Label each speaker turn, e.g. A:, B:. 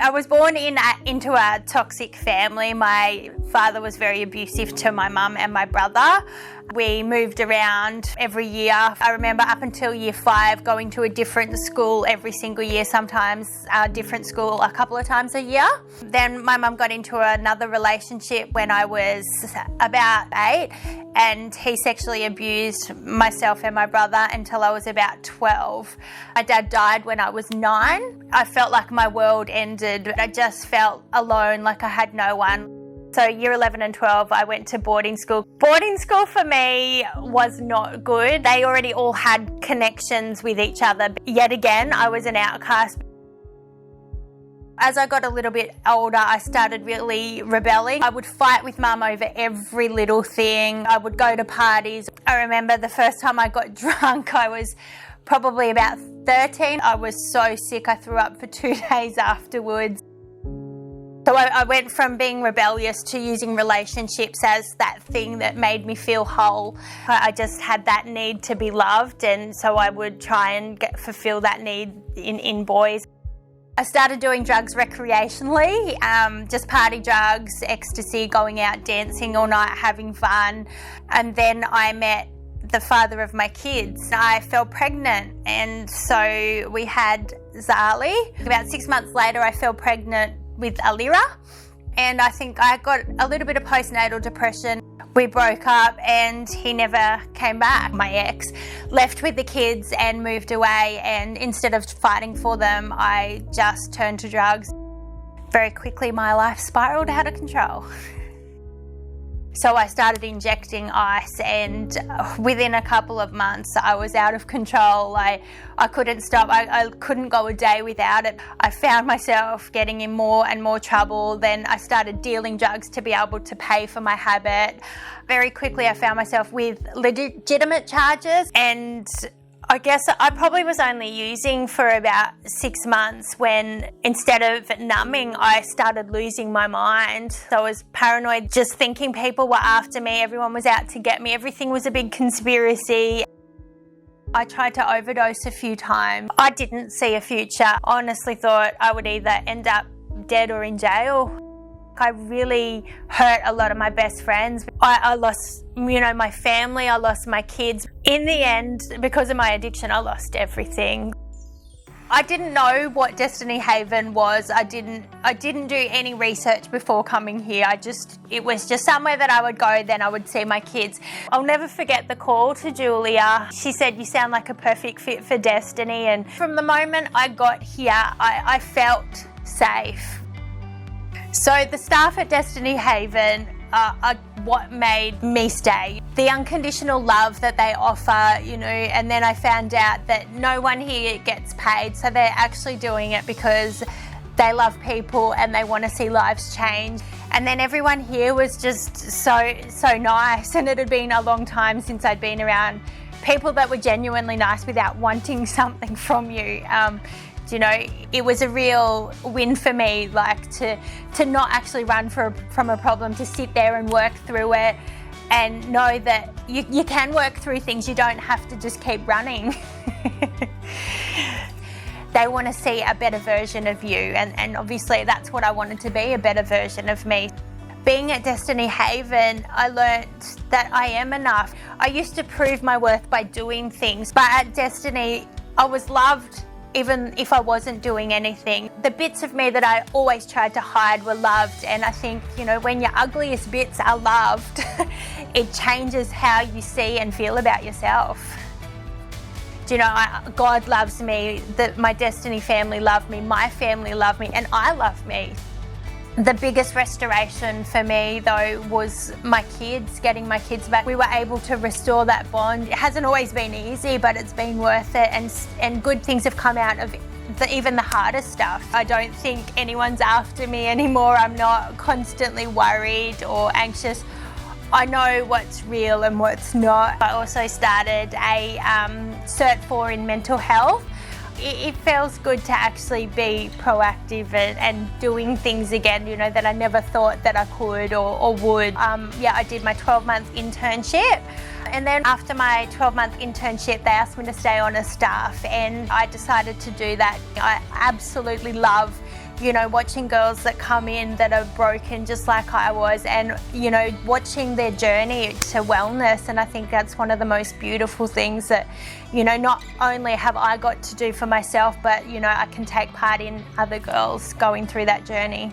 A: I was born into a toxic family. My father was very abusive to my mum and my brother. We moved around every year. I remember up until year 5 going to a different school every single year, sometimes a different school a couple of times a year. Then my mum got into another relationship when I was about 8, and he sexually abused myself and my brother until I was about 12. My dad died when I was 9. I felt like my world ended. I just felt alone, like I had no one. So year 11 and 12, I went to boarding school. Boarding school for me was not good. They already all had connections with each other. Yet again, I was an outcast. As I got a little bit older, I started really rebelling. I would fight with mum over every little thing. I would go to parties. I remember the first time I got drunk, I was probably about 13. I was so sick, I threw up for 2 days afterwards. So I went from being rebellious to using relationships as that thing that made me feel whole. I just had that need to be loved, and so I would try and fulfill that need in boys. I started doing drugs recreationally, just party drugs, ecstasy, going out dancing all night, having fun. And then I met the father of my kids. I fell pregnant, and so we had Zali. About 6 months later, I fell pregnant with Alira, and I think I got a little bit of postnatal depression. We broke up and he never came back. My ex left with the kids and moved away, and instead of fighting for them, I just turned to drugs. Very quickly my life spiraled out of control. So I started injecting ice, and within a couple of months I was out of control. I couldn't stop. I couldn't go a day without it. I found myself getting in more and more trouble. Then I started dealing drugs to be able to pay for my habit. Very quickly I found myself with legitimate charges, and I guess I probably was only using for about 6 months when, instead of numbing, I started losing my mind. So I was paranoid, just thinking people were after me, everyone was out to get me, everything was a big conspiracy. I tried to overdose a few times. I didn't see a future. I honestly thought I would either end up dead or in jail. I really hurt a lot of my best friends. I lost, my family, I lost my kids. In the end, because of my addiction, I lost everything. I didn't know what Destiny Haven was. I didn't do any research before coming here. It was just somewhere that I would go, then I would see my kids. I'll never forget the call to Julia. She said, "You sound like a perfect fit for Destiny." And from the moment I got here, I felt safe. So the staff at Destiny Haven are what made me stay. The unconditional love that they offer, and then I found out that no one here gets paid, so they're actually doing it because they love people and they want to see lives change. And then everyone here was just so nice, and it had been a long time since I'd been around people that were genuinely nice without wanting something from you. It was a real win for me, like to not actually run from a problem, to sit there and work through it and know that you can work through things. You don't have to just keep running. They want to see a better version of you, and obviously that's what I wanted to be, a better version of me. Being at Destiny Haven, I learned that I am enough. I used to prove my worth by doing things, but at Destiny, I was loved even if I wasn't doing anything. The bits of me that I always tried to hide were loved, and I think, when your ugliest bits are loved, it changes how you see and feel about yourself. God loves me, my Destiny family love me, my family love me, and I love me. The biggest restoration for me, though, was my kids, getting my kids back. We were able to restore that bond. It hasn't always been easy, but it's been worth it, and good things have come out of even the hardest stuff. I don't think anyone's after me anymore. I'm not constantly worried or anxious. I know what's real and what's not. I also started a Cert 4 in mental health. It feels good to actually be proactive and doing things again, that I never thought that I could or would. I did my 12-month internship, and then after my 12-month internship, they asked me to stay on as staff, and I decided to do that. I absolutely love you know, watching girls that come in that are broken just like I was, and, you know, watching their journey to wellness. And I think that's one of the most beautiful things that, you know, not only have I got to do for myself, but, you know, I can take part in other girls going through that journey.